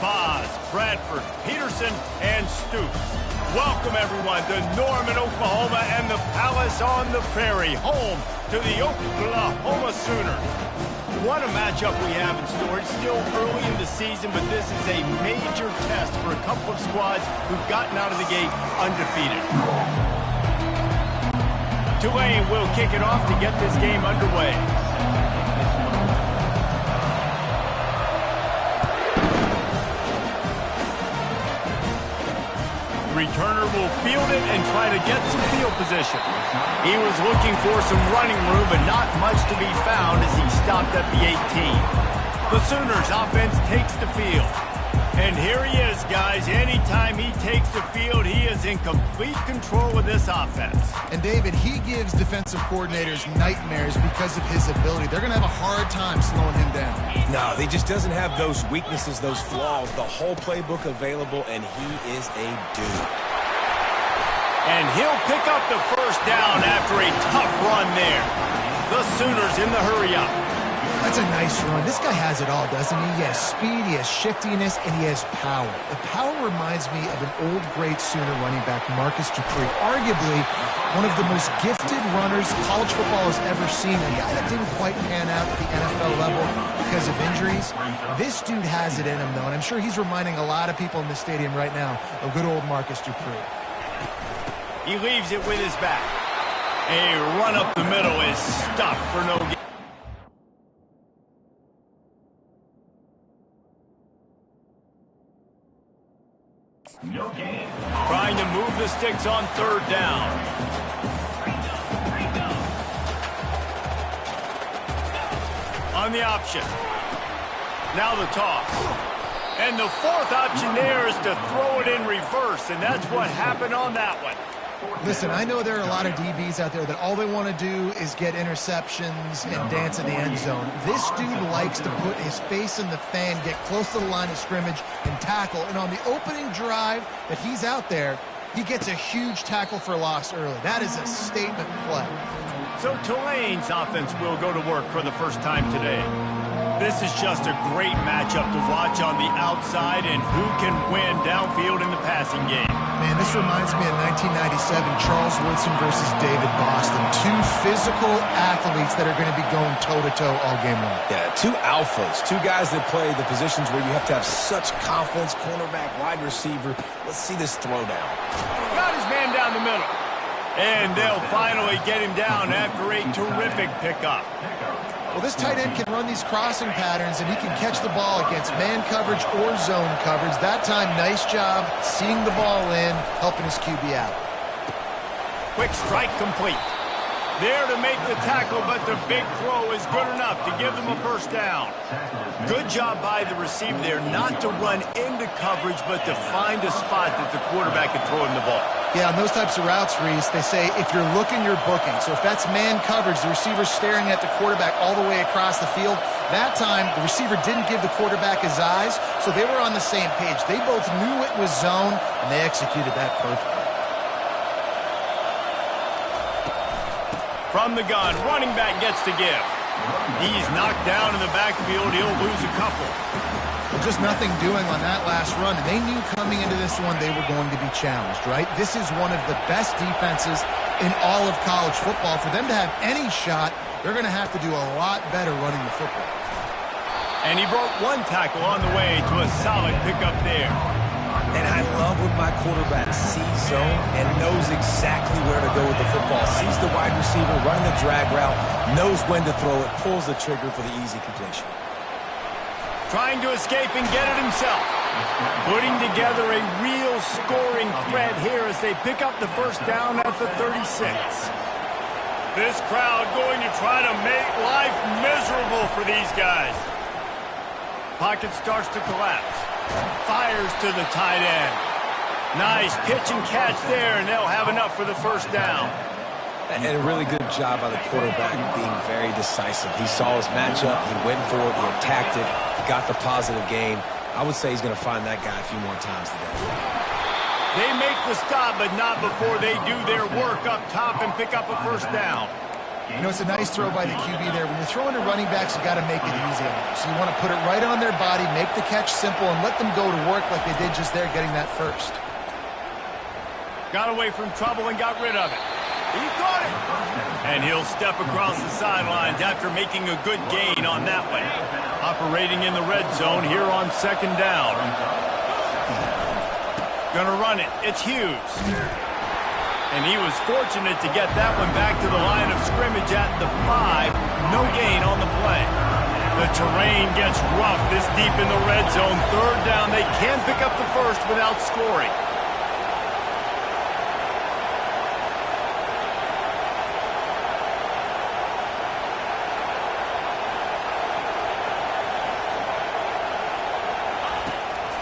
Boz, Bradford, Peterson, and Stoops. Welcome, everyone, to Norman, Oklahoma, and the Palace on the Prairie, home to the Oklahoma Sooners. What a matchup we have in store. It's still early in the season, but this is a major test for a couple of squads who've gotten out of the gate undefeated. Tulane will kick it off to get this game underway. Returner will field it and try to get some field position. He was looking for some running room, but not much to be found as he stopped at the 18. The Sooners offense takes the field. And here he is, guys. Anytime he takes the field, he is in complete control of this offense. And, David, he gives defensive coordinators nightmares because of his ability. They're going to have a hard time slowing him down. No, he just doesn't have those weaknesses, those flaws, the whole playbook available, and he is a dude. And he'll pick up the first down after a tough run there. The Sooners in the hurry-up. That's a nice run. This guy has it all, doesn't he? He has speed, he has shiftiness, and he has power. The power reminds me of an old great Sooner running back, Marcus Dupree. Arguably one of the most gifted runners college football has ever seen. A guy that didn't quite pan out at the NFL level because of injuries. This dude has it in him, though, and I'm sure he's reminding a lot of people in the stadium right now of good old Marcus Dupree. He leaves it with his back. A run up the middle is stuffed for no gain. Trying to move the sticks on third down. On the option. Now the toss. And the fourth option there is to throw it in reverse, and that's what happened on that one. Listen, I know there are a lot of DBs out there that all they want to do is get interceptions and dance in the end zone. This dude likes to put his face in the fan, get close to the line of scrimmage, and tackle. And on the opening drive that he's out there, he gets a huge tackle for loss early. That is a statement play. So Tulane's offense will go to work for the first time today. This is just a great matchup to watch on the outside and who can win downfield in the passing game. Man, this reminds me of 1997, Charles Woodson versus David Boston. Two physical athletes that are going to be going toe-to-toe all game long. Yeah, two alphas, two guys that play the positions where you have to have such confidence, cornerback, wide receiver. Let's see this throwdown. Got his man down the middle. And they'll finally get him down after a terrific pickup. Well, this tight end can run these crossing patterns, and he can catch the ball against man coverage or zone coverage. That time, nice job seeing the ball in, helping his QB out. Quick strike complete. There to make the tackle, but the big throw is good enough to give them a first down. Good job by the receiver there not to run into coverage, but to find a spot that the quarterback can throw him the ball. Yeah, on those types of routes, Reese, they say if you're looking, you're booking. So if that's man coverage, the receiver's staring at the quarterback all the way across the field. That time, the receiver didn't give the quarterback his eyes, so they were on the same page. They both knew it was zone, and they executed that perfectly. From the gun, running back gets to give. He's knocked down in the backfield. He'll lose a couple. Well, just nothing doing on that last run. And they knew coming into this one they were going to be challenged, right? This is one of the best defenses in all of college football. For them to have any shot, they're going to have to do a lot better running the football. And he broke one tackle on the way to a solid pickup there. And I love when my quarterback sees zone and knows exactly where to go with the football. Sees the wide receiver running the drag route, knows when to throw it, pulls the trigger for the easy completion. Trying to escape and get it himself. Putting together a real scoring thread here as they pick up the first down at the 36. This crowd going to try to make life miserable for these guys. Pocket starts to collapse. Fires to the tight end. Nice pitch and catch there, and they'll have enough for the first down. And a really good job by the quarterback being very decisive. He saw his matchup, he went for it, he attacked it, he got the positive gain. I would say he's going to find that guy a few more times today. They make the stop, but not before they do their work up top and pick up a first down. You know, it's a nice throw by the QB there. When you're throwing to running backs, you got to make it easy on them. So you want to put it right on their body, make the catch simple, and let them go to work like they did just there, getting that first. Got away from trouble and got rid of it. He caught it. And he'll step across the sidelines after making a good gain on that one. Operating in the red zone here on second down. Gonna run it. It's Hughes. And he was fortunate to get that one back to the line of scrimmage at the 5. No gain on the play. The terrain gets rough this deep in the red zone. Third down. They can't pick up the first without scoring.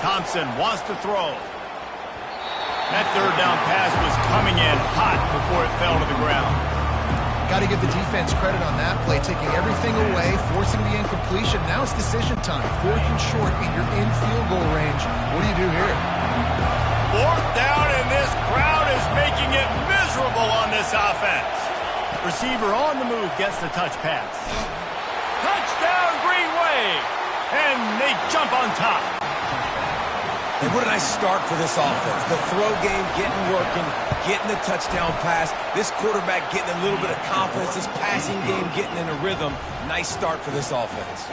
Thompson wants to throw. That third down pass was coming in hot before it fell to the ground. Got to give the defense credit on that play, taking everything away, forcing the incompletion. Now it's decision time. 4th and short, and you're in field goal range. What do you do here? 4th down, and this crowd is making it miserable on this offense. Receiver on the move gets the touch pass. Touchdown, Green Wave! And they jump on top. And what a nice start for this offense. The throw game getting working, getting the touchdown pass. This quarterback getting a little bit of confidence. This passing game getting in a rhythm. Nice start for this offense.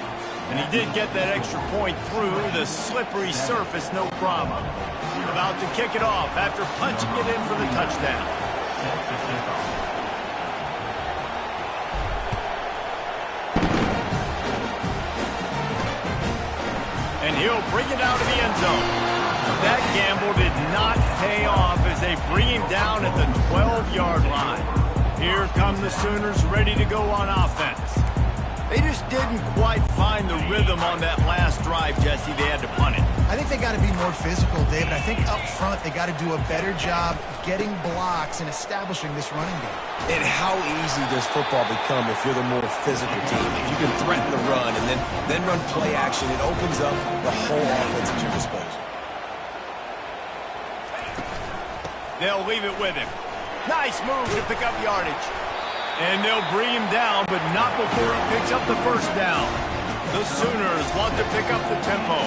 And he did get that extra point through the slippery surface, no problem. About to kick it off after punching it in for the touchdown. And he'll bring it out of the end zone. That gamble did not pay off as they bring him down at the 12-yard line. Here come the Sooners ready to go on offense. They just didn't quite find the rhythm on that last drive, Jesse. They had to punt it. I think they got to be more physical, David. I think up front they got to do a better job getting blocks and establishing this running game. And how easy does football become if you're the more physical team? If you can threaten the run and then run play action, it opens up the whole offense at your disposal. They'll leave it with him. Nice move to pick up yardage. And they'll bring him down, but not before he picks up the first down. The Sooners want to pick up the tempo.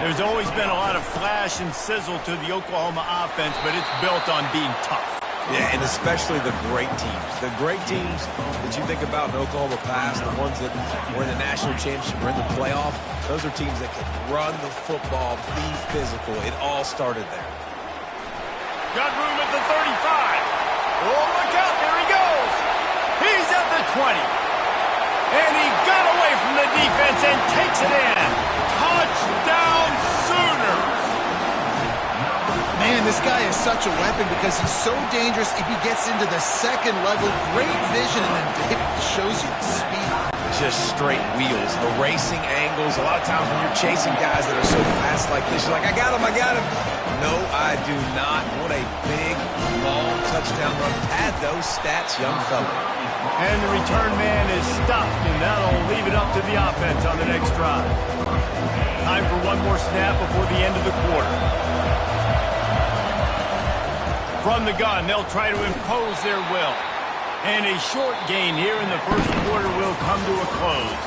There's always been a lot of flash and sizzle to the Oklahoma offense, but it's built on being tough. Yeah, and especially the great teams. The great teams that you think about in Oklahoma past, the ones that were in the national championship or in the playoff, those are teams that can run the football, be physical. It all started there. Got room at the 35. Oh, look out. There he goes. He's at the 20. And he got away from the defense and takes it in. Touchdown, Sooners. Man, this guy is such a weapon because he's so dangerous if he gets into the second level. Great vision, and then it shows you the speed. Just straight wheels, erasing angles. A lot of times when you're chasing guys that are so fast like this, you're like, I got him. No, I do not. What a big, long touchdown run. Pad those stats, young fella. And the return man is stopped, and that'll leave it up to the offense on the next drive. Time for one more snap before the end of the quarter. From the gun, they'll try to impose their will. And a short gain here in the first quarter will come to a close.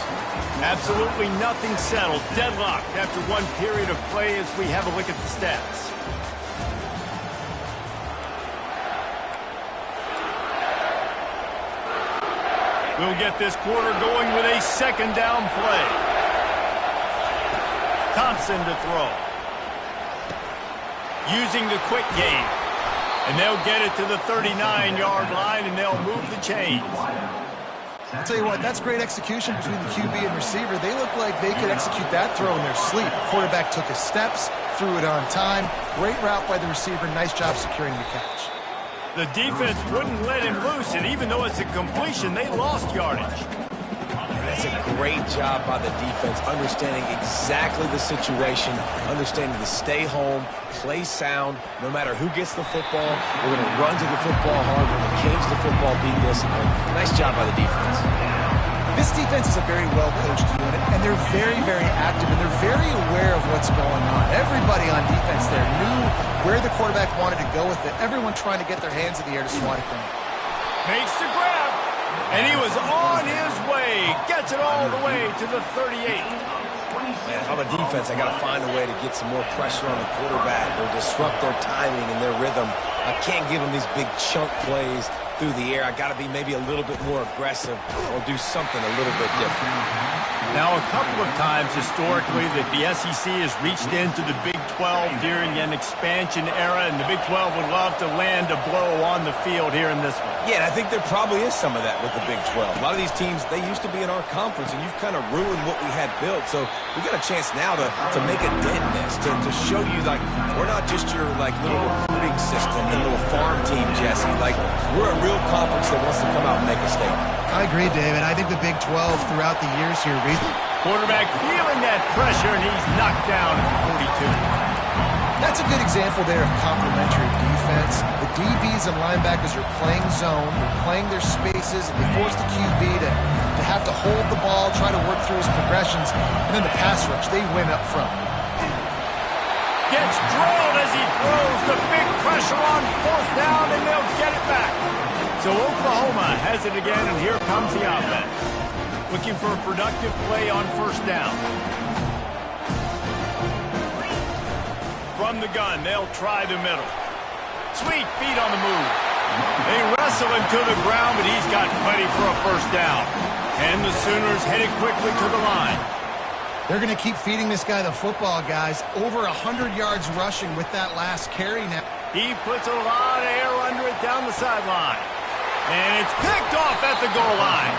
Absolutely nothing settled. Deadlocked after one period of play as we have a look at the stats. We'll get this quarter going with a second down play. Thompson to throw. Using the quick game. And they'll get it to the 39-yard line, and they'll move the chains. I'll tell you what, that's great execution between the QB and receiver. They look like they could execute that throw in their sleep. The quarterback took his steps, threw it on time. Great route by the receiver. Nice job securing the catch. The defense wouldn't let him loose, and even though it's a completion, they lost yardage. And that's a great job by the defense, understanding exactly the situation, understanding to stay home, play sound. No matter who gets the football, we're going to run to the football hard. We're going to cage the football, be disciplined. Nice job by the defense. This defense is a very well-coached unit, and they're very, very active, and they're very aware of what's going on. Everybody on defense there knew where the quarterback wanted to go with it. Everyone trying to get their hands in the air to swat it down. Makes the grab. And he was on his way. Gets it all the way to the 38. Man, if I'm a defense, I got to find a way to get some more pressure on the quarterback or disrupt their timing and their rhythm. I can't give them these big chunk plays through the air. I got to be maybe a little bit more aggressive or do something a little bit different. Now, a couple of times historically that the SEC has reached into the Big 12 during an expansion era, and the Big 12 would love to land a blow on the field here in this one. Yeah, and I think there probably is some of that with the Big 12. A lot of these teams, they used to be in our conference, and you've kind of ruined what we had built. So we got a chance now to make a dent in this, to show you, like, we're not just your, like, little recruiting system and little farm team, Jesse. Like, we're a real conference that wants to come out and make a statement. I agree, David. I think the Big 12 throughout the years here, quarterback feeling that pressure, and he's knocked down at 42. That's a good example there of complementary defense. The DBs and linebackers are playing zone, they're playing their spaces, and they force the QB to have to hold the ball, try to work through his progressions, and then the pass rush, they win up front. Gets drilled as he throws the big pressure on 4th down, and they'll get it back. So Oklahoma has it again, and here comes the offense. Looking for a productive play on 1st down. From the gun, they'll try the middle. Sweet feet on the move. They wrestle him to the ground, but he's got plenty for a 1st down. And the Sooners headed quickly to the line. They're going to keep feeding this guy the football, guys. Over 100 yards rushing with that last carry now. He puts a lot of air under it down the sideline. And it's picked off at the goal line.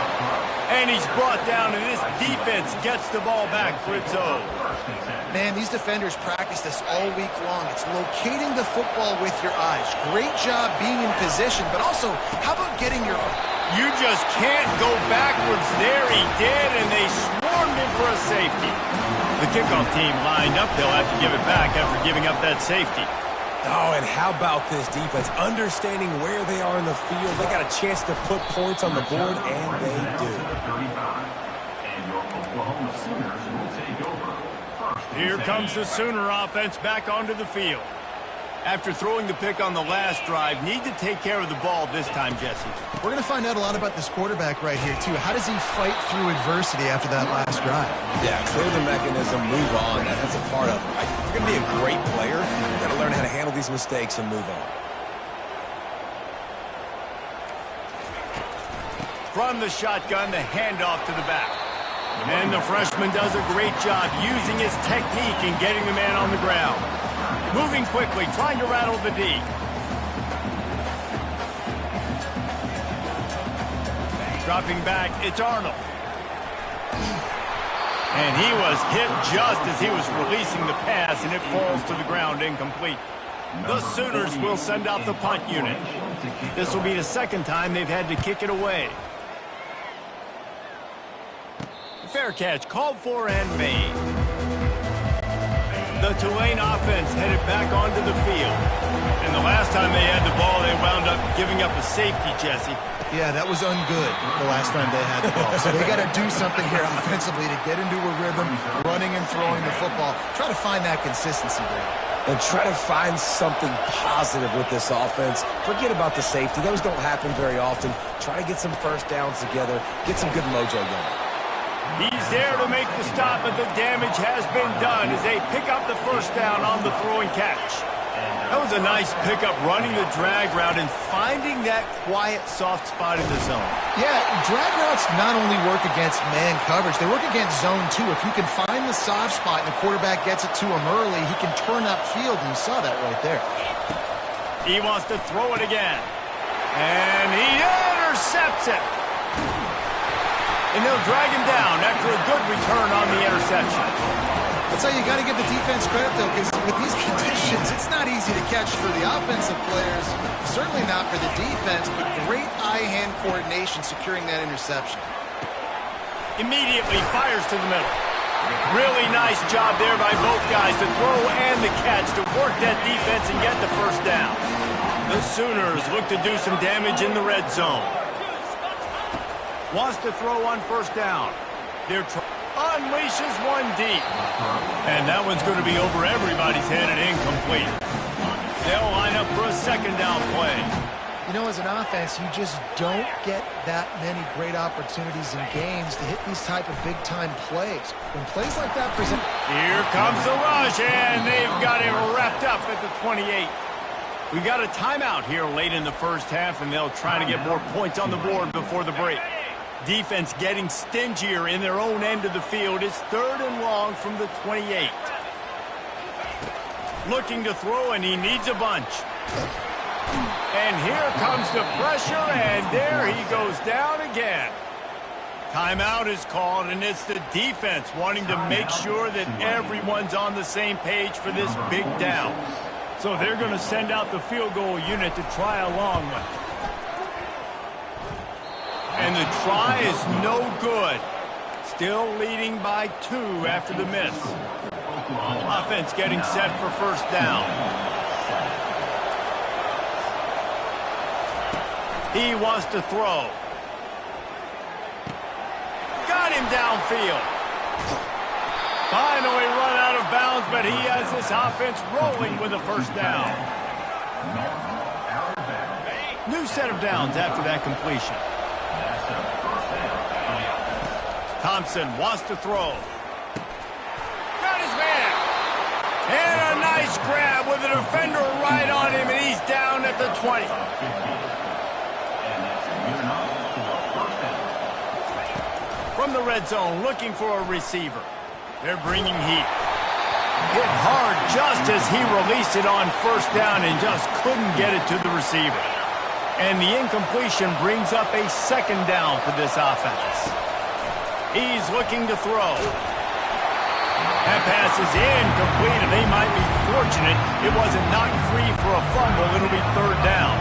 And he's brought down, and this defense gets the ball back for its own. Man, these defenders practice this all week long. It's locating the football with your eyes. Great job being in position, but also, how about getting your... You just can't go backwards there. He did, and they swarmed him for a safety. The kickoff team lined up. They'll have to give it back after giving up that safety. Oh, and how about this defense? Understanding where they are in the field. They got a chance to put points on the board, and they do. Here comes the Sooner offense back onto the field. After throwing the pick on the last drive, need to take care of the ball this time, Jesse. We're going to find out a lot about this quarterback right here, too. How does he fight through adversity after that last drive? Yeah, clear the mechanism, move on. That's a part of it. If you're going to be a great player, you got to learn how to handle these mistakes and move on. From the shotgun, the handoff to the back. And the freshman does a great job using his technique and getting the man on the ground. Moving quickly, trying to rattle the D. Dropping back, it's Arnold. And he was hit just as he was releasing the pass, and it falls to the ground incomplete. The Sooners will send out the punt unit. This will be the second time they've had to kick it away. Fair catch, called for and made. The Tulane offense headed back onto the field. And the last time they had the ball, they wound up giving up a safety, Jesse. Yeah, that was ungood the last time they had the ball. So they got to do something here offensively to get into a rhythm, running and throwing the football. Try to find that consistency there. And try to find something positive with this offense. Forget about the safety. Those don't happen very often. Try to get some 1st downs together. Get some good mojo going. He's there to make the stop, but the damage has been done as they pick up the 1st down on the throw and catch. That was a nice pickup, running the drag route and finding that quiet, soft spot in the zone. Yeah, drag routes not only work against man coverage, they work against zone too. If you can find the soft spot and the quarterback gets it to him early, he can turn upfield, and you saw that right there. He wants to throw it again. And he intercepts it. And they'll drag him down after a good return on the interception. That's how you got to give the defense credit, though, because with these conditions, it's not easy to catch for the offensive players, certainly not for the defense, but great eye-hand coordination securing that interception. Immediately fires to the middle. Really nice job there by both guys, the throw and the catch, to work that defense and get the 1st down. The Sooners look to do some damage in the red zone. Wants to throw on 1st down. They're unleashes one deep. And that one's going to be over everybody's head and incomplete. They'll line up for a 2nd down play. You know, as an offense, you just don't get that many great opportunities in games to hit these type of big-time plays. When plays like that present... Here comes the rush, and they've got it wrapped up at the 28. We got a timeout here late in the first half, and they'll try to get more points on the board before the break. Defense getting stingier in their own end of the field. It's 3rd and long from the 28. Looking to throw, and he needs a bunch. And here comes the pressure, and there he goes down again. Timeout is called, and it's the defense wanting to make sure that everyone's on the same page for this big down. So they're going to send out the field goal unit to try a long one. And the try is no good. Still leading by 2 after the miss. Offense getting set for first down. He wants to throw. Got him downfield. Finally run out of bounds, but he has this offense rolling with a first down. New set of downs after that completion. Thompson wants to throw. Got his man. And a nice grab with a defender right on him, and he's down at the 20. From the red zone, looking for a receiver. They're bringing heat. Hit hard just as he released it on first down and just couldn't get it to the receiver. And the incompletion brings up a second down for this offense. He's looking to throw. That pass is incomplete, and they might be fortunate it wasn't knocked free for a fumble. It'll be 3rd down.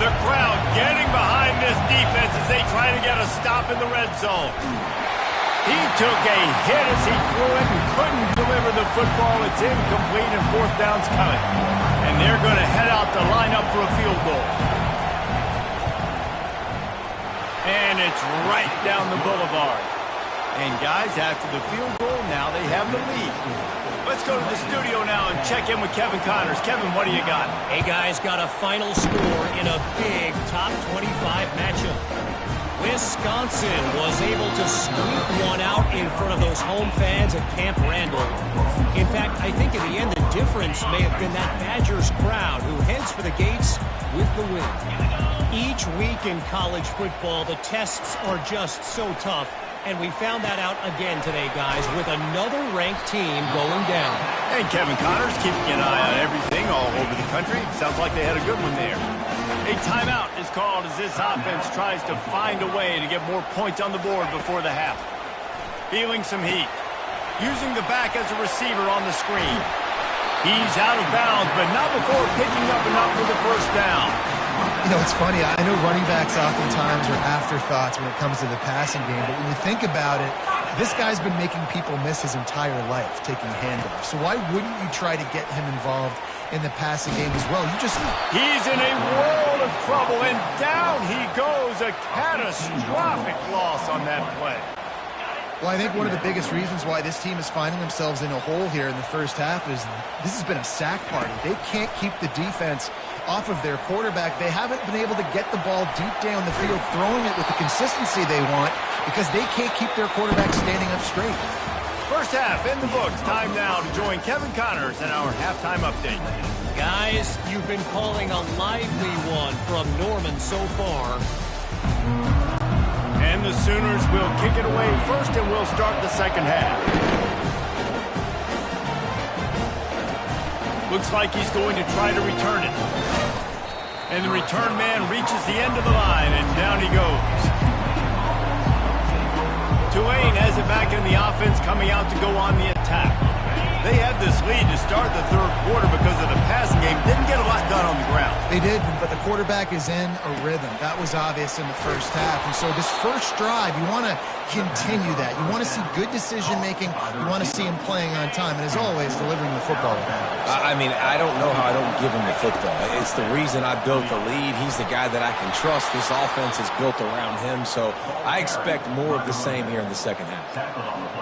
The crowd getting behind this defense as they try to get a stop in the red zone. He took a hit as he threw it and couldn't deliver the football. It's incomplete, and 4th down's coming. And they're going to head out to line up for a field goal. And it's right down the boulevard. And guys, after the field goal, now they have the lead. Let's go to the studio now and check in with Kevin Connors. Kevin, what do you got? Hey, guys, got a final score in a big top 25 matchup. Wisconsin was able to squeak one out in front of those home fans at Camp Randall. In fact, I think in the end, the difference may have been that Badgers crowd who heads for the gates with the win. Each week in college football, the tests are just so tough. And we found that out again today, guys, with another ranked team going down. And Kevin Connors keeping an eye on everything all over the country. Sounds like they had a good one there. A timeout is called as this offense tries to find a way to get more points on the board before the half. Feeling some heat. Using the back as a receiver on the screen. He's out of bounds, but not before picking up enough for the first down. You know, it's funny. I know running backs oftentimes are afterthoughts when it comes to the passing game, but when you think about it, this guy's been making people miss his entire life taking handoffs. So why wouldn't you try to get him involved in the passing game as well? He's in a world of trouble, and down he goes. A catastrophic loss on that play. Well, I think one of the biggest reasons why this team is finding themselves in a hole here in the first half is this has been a sack party. They can't keep the defense off of their quarterback. They haven't been able to get the ball deep down the field, throwing it with the consistency they want because they can't keep their quarterback standing up straight. First half in the books. Time now to join Kevin Connors in our halftime update. Guys, you've been calling a lively one from Norman so far. And the Sooners will kick it away first, and we'll start the second half. Looks like he's going to try to return it. And the return man reaches the end of the line, and down he goes. Tulane has it back in the offense, coming out to go on the attack. They had this lead to start the third quarter because of the passing game. Didn't get a lot done on the ground. They did, but the quarterback is in a rhythm. That was obvious in the first half. And so this first drive, you want to continue that. You want to see good decision-making. You want to see him playing on time. And as always, delivering the football. I mean, I don't know how I don't give him the football. It's the reason I built the lead. He's the guy that I can trust. This offense is built around him. So I expect more of the same here in the second half.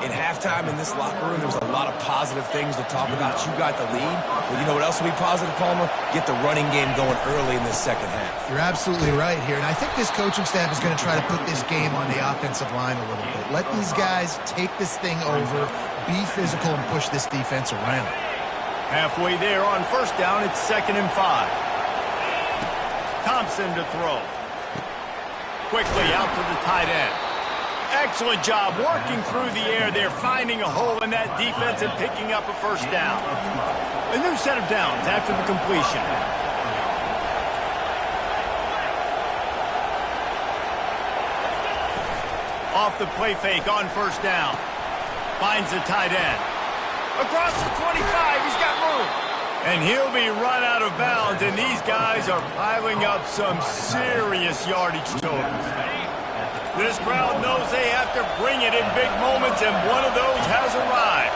In halftime in this locker room, there was a lot of positive things to talk about. You got the lead. But you know what else will be positive, Palmer? Get the running game going early in this second half. You're absolutely right here, and I think this coaching staff is going to try to put this game on the offensive line a little bit. Let these guys take this thing over, be physical, and push this defense around. Halfway there on first down, it's 2nd and 5. Thompson to throw. Quickly out to the tight end. Excellent job working through the air there, finding a hole in that defense and picking up a first down. A new set of downs after the completion. Off the play fake on first down. Finds the tight end. Across the 25, he's got room. And he'll be run out of bounds, and these guys are piling up some serious yardage totals. This crowd knows they have to bring it in big moments, and one of those has arrived.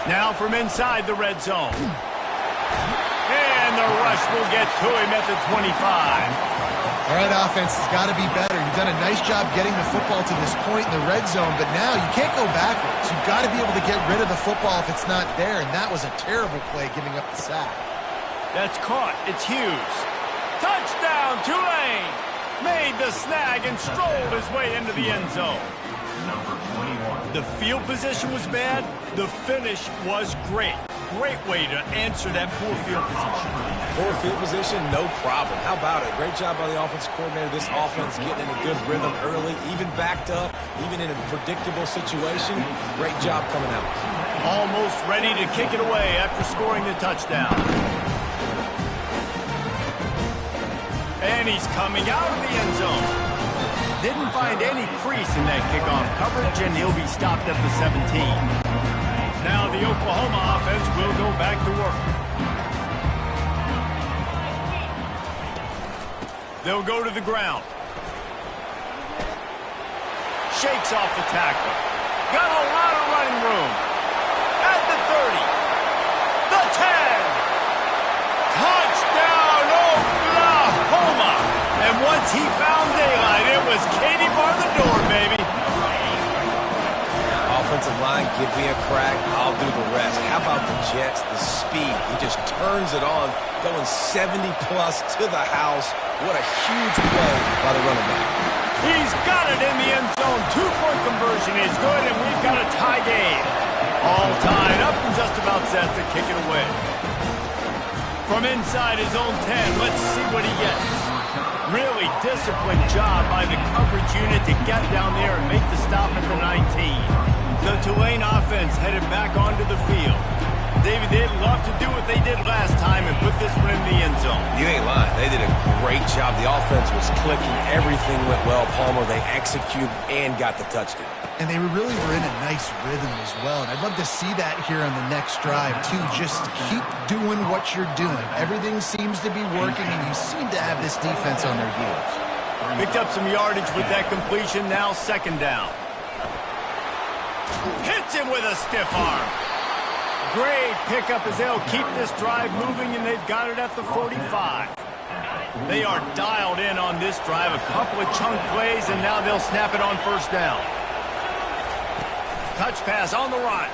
Now from inside the red zone. And the rush will get to him at the 25. All right, offense has got to be better. You've done a nice job getting the football to this point in the red zone, but now you can't go backwards. You've got to be able to get rid of the football if it's not there, and that was a terrible play giving up the sack. That's caught. It's Hughes. Touchdown, Tulane! Made the snag and strolled his way into the end zone. The field position was bad. The finish was great. Great way to answer that poor field position. Poor field position, no problem. How about it? Great job by the offensive coordinator. This offense getting in a good rhythm early, even backed up, even in a predictable situation. Great job coming out. Almost ready to kick it away after scoring the touchdown. And he's coming out of the end zone. Didn't find any crease in that kickoff coverage, and he'll be stopped at the 17. Now the Oklahoma offense will go back to work. They'll go to the ground. Shakes off the tackle. Got a lot of running room. At the 30. The 10. Touchdown, Oklahoma. And once he found daylight, it was Katie bar the door, baby. Offensive line, give me a crack, I'll do the rest. How about the Jets, the speed? He just turns it on, going 70-plus to the house. What a huge play by the running back. He's got it in the end zone. 2-point conversion is good, and we've got a tie game. All tied up and just about set to kick it away. From inside his own 10, let's see what he gets. Really disciplined job by the coverage unit to get down there and make the stop at the 19. The Tulane offense headed back onto the field. David, they'd love to do what they did last time and put this one in the end zone. You ain't lying. They did a great job. The offense was clicking. Everything went well. Palmer, they executed and got the touchdown. And they really were in a nice rhythm as well. And I'd love to see that here on the next drive, too. Just keep doing what you're doing. Everything seems to be working, and you seem to have this defense on their heels. Picked up some yardage with that completion. Now 2nd down. Hits him with a stiff arm. Great pickup as they'll keep this drive moving, and they've got it at the 45. They are dialed in on this drive. A couple of chunk plays, and now they'll snap it on first down. Touch pass on the run.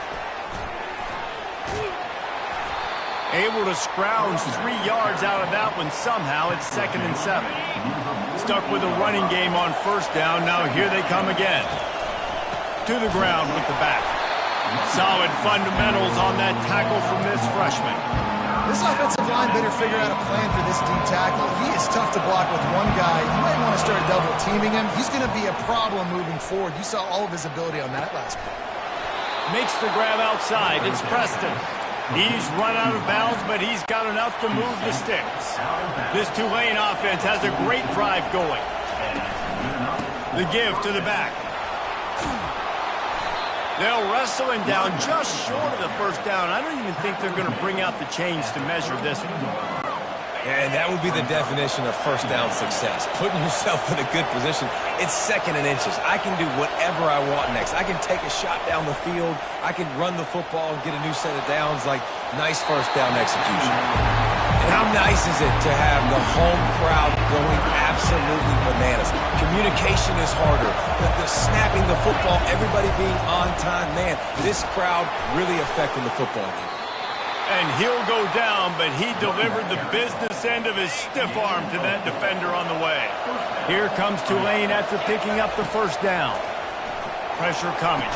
Able to scrounge 3 yards out of that one somehow. It's 2nd and 7. Stuck with a running game on first down. Now here they come again. To the ground with the back. Solid fundamentals on that tackle from this freshman. This offensive line better figure out a plan for this D tackle. He is tough to block with one guy. You might want to start double teaming him. He's going to be a problem moving forward. You saw all of his ability on that last play. Makes the grab outside. It's Preston. He's run out of bounds, but he's got enough to move the sticks. This Tulane offense has a great drive going. The give to the back. They'll wrestle him down just short of the first down. I don't even think they're going to bring out the chains to measure this one. And that would be the definition of first down success. Putting yourself in a good position. It's 2nd and inches. I can do whatever I want next. I can take a shot down the field. I can run the football and get a new set of downs. Like, nice first down execution. And how nice is it to have the home crowd going absolutely bananas? Communication is harder. The snapping the football, everybody being on time. Man, this crowd really affecting the football game. And he'll go down, but he delivered the business end of his stiff arm to that defender on the way. Here comes Tulane after picking up the first down. Pressure coming.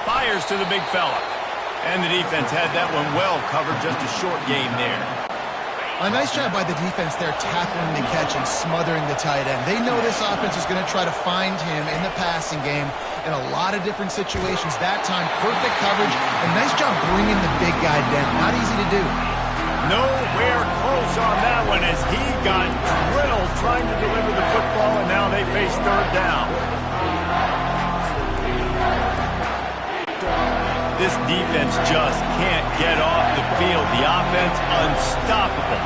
Fires to the big fella. And the defense had that one well covered, just a short gain there. A nice job by the defense there, tackling the catch and smothering the tight end. They know this offense is going to try to find him in the passing game in a lot of different situations. That time, perfect coverage, and nice job bringing the big guy down. Not easy to do. Nowhere close on that one as he got drilled trying to deliver the football, and now they face third down. This defense just can't get off the field. The offense unstoppable.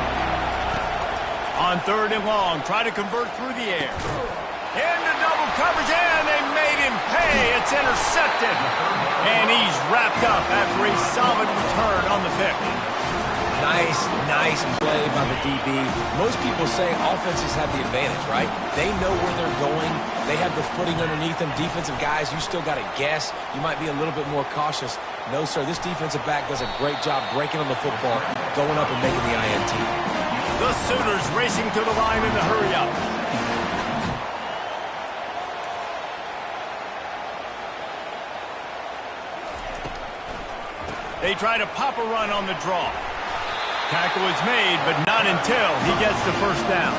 On third and long, try to convert through the air. Into double coverage, and they made him pay. It's intercepted. And he's wrapped up after a solid return on the pick. Nice play by the DB. Most people say offenses have the advantage, right? They know where they're going. They have the footing underneath them. Defensive guys, you still got to guess. You might be a little bit more cautious. No, sir, this defensive back does a great job breaking on the football, going up and making the INT. The Sooners racing to the line in the hurry-up. They try to pop a run on the draw. Tackle is made, but not until he gets the first down.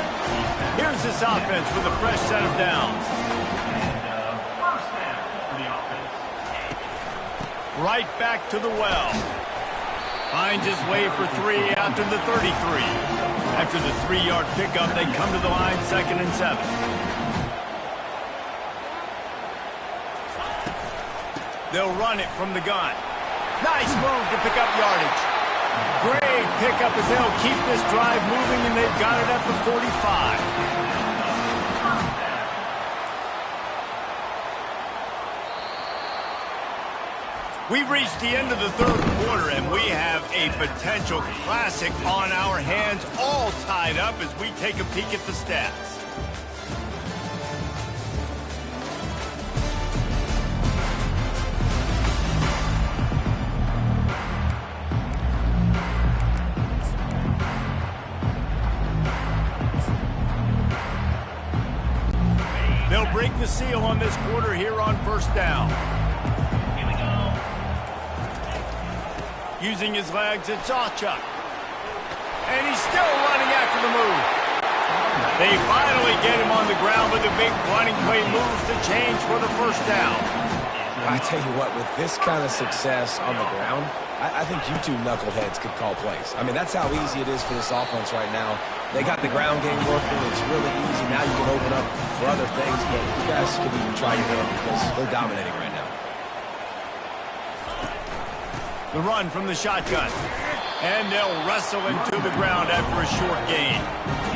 Here's this offense with a fresh set of downs. First down for the offense. Right back to the well. Finds his way for 3 after the 33. After the 3-yard pickup, they come to the line, 2nd and 7. They'll run it from the gun. Nice move to pick up yardage. Great pickup as they'll keep this drive moving, and they've got it at the 45. We've reached the end of the third quarter, and we have a potential classic on our hands, all tied up as we take a peek at the stats. They'll break the seal on this quarter here on first down. Using his legs, it's Sawchuk. And he's still running after the move. They finally get him on the ground, but the big running play moves the change for the first down. I tell you what, with this kind of success on the ground, I think you two knuckleheads could call plays. I mean, that's how easy it is for this offense right now. They got the ground game working. It's really easy. Now you can open up for other things, but you guys could even try your hand because they're dominating right now. The run from the shotgun. And they'll wrestle into the ground after a short gain.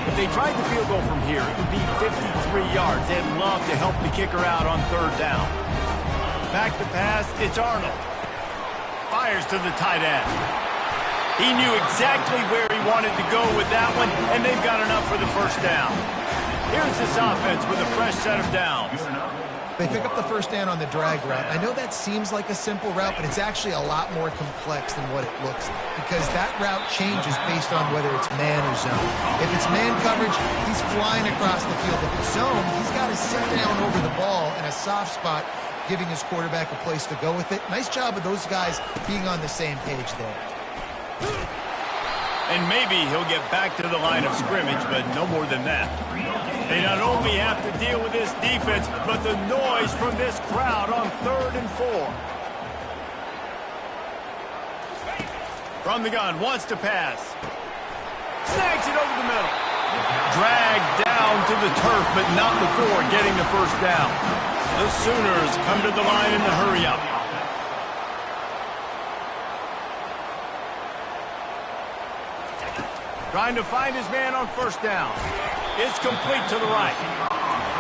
If they tried the field goal from here, it would be 53 yards. They'd love to help the kicker out on third down. Back to pass, it's Arnold. Fires to the tight end. He knew exactly where he wanted to go with that one, and they've got enough for the first down. Here's this offense with a fresh set of downs. They pick up the first down on the drag route. I know that seems like a simple route, but it's actually a lot more complex than what it looks like because that route changes based on whether it's man or zone. If it's man coverage, he's flying across the field. If it's zone, he's got to sit down over the ball in a soft spot, giving his quarterback a place to go with it. Nice job of those guys being on the same page there. And maybe he'll get back to the line of scrimmage, but no more than that. They not only have to deal with this defense, but the noise from this crowd on 3rd and 4. From the gun, wants to pass. Snags it over the middle. Dragged down to the turf, but not before getting the first down. The Sooners come to the line in the hurry-up. Trying to find his man on first down. It's complete to the right.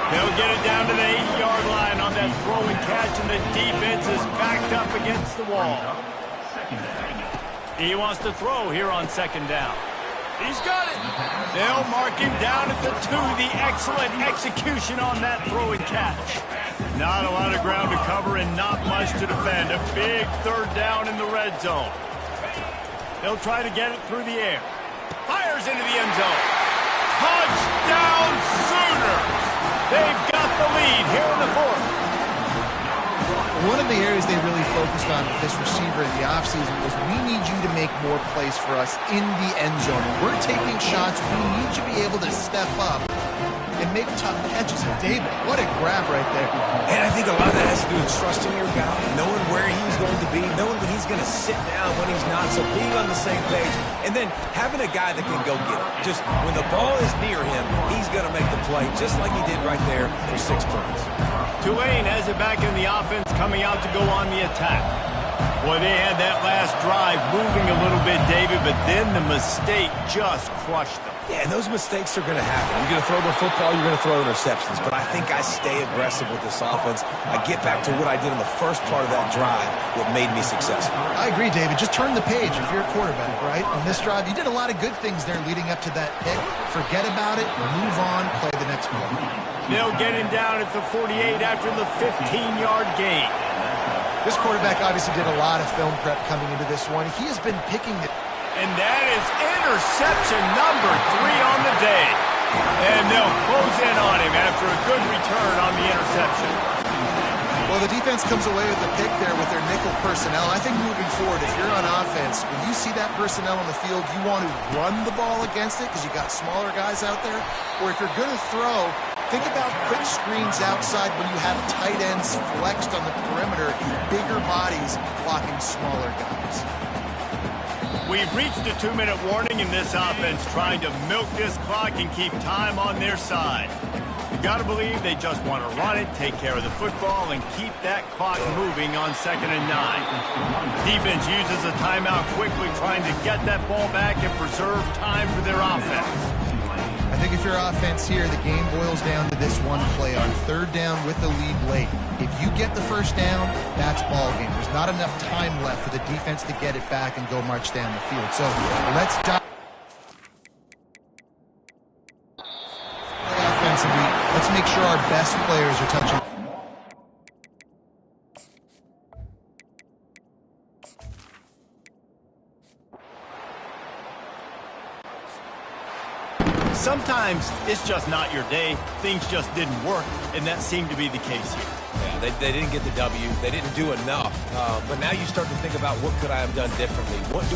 They'll get it down to the 8-yard line on that throw and catch, and the defense is backed up against the wall. He wants to throw here on 2nd down. He's got it. They'll mark him down at the 2. The excellent execution on that throw and catch. Not a lot of ground to cover and not much to defend. A big 3rd down in the red zone. He'll try to get it through the air. Fires into the end zone. Touchdown Sooners! They've got the lead here in the fourth. One of the areas they really focused on with this receiver in the offseason was we need you to make more plays for us in the end zone. When we're taking shots, we need you to be able to step up and make tough catches. And David, what a grab right there. And I think a lot of that has to do with trusting your guy, knowing where he's going to be, knowing when he's going to sit down, when he's not, so being on the same page, and then having a guy that can go get it. Just when the ball is near him, he's going to make the play, just like he did right there for 6 points. Tulane has it back in the offense, coming out to go on the attack. Boy, they had that last drive moving a little bit, David, but then the mistake just crushed them. Yeah, and those mistakes are going to happen. You're going to throw the football, you're going to throw interceptions. But I think I stay aggressive with this offense. I get back to what I did in the first part of that drive, what made me successful. I agree, David. Just turn the page if you're a quarterback, right? On this drive, you did a lot of good things there leading up to that pick. Forget about it, move on, play the next play. They'll get him down at the 48 after the 15-yard gain. This quarterback obviously did a lot of film prep coming into this one. He has been picking it. And that is interception number 3 on the day. And they'll close in on him after a good return on the interception. Well, the defense comes away with the pick there with their nickel personnel. I think moving forward, if you're on offense, when you see that personnel on the field, you want to run the ball against it because you got smaller guys out there. Or if you're going to throw, think about quick screens outside when you have tight ends flexed on the perimeter, bigger bodies blocking smaller guys. We've reached a 2-minute warning in this offense, trying to milk this clock and keep time on their side. You got to believe they just want to run it, take care of the football, and keep that clock moving on 2nd and 9. Defense uses a timeout quickly, trying to get that ball back and preserve time for their offense. I think if you're offense here, the game boils down to this one play on 3rd down with the lead late. If you get the first down, that's ball game. There's not enough time left for the defense to get it back and go march down the field. So let's dive offensively. Let's make sure our best players are touching. Sometimes it's just not your day. Things just didn't work, and that seemed to be the case here. Yeah, they didn't get the W. They didn't do enough. But now you start to think about what could I have done differently? What do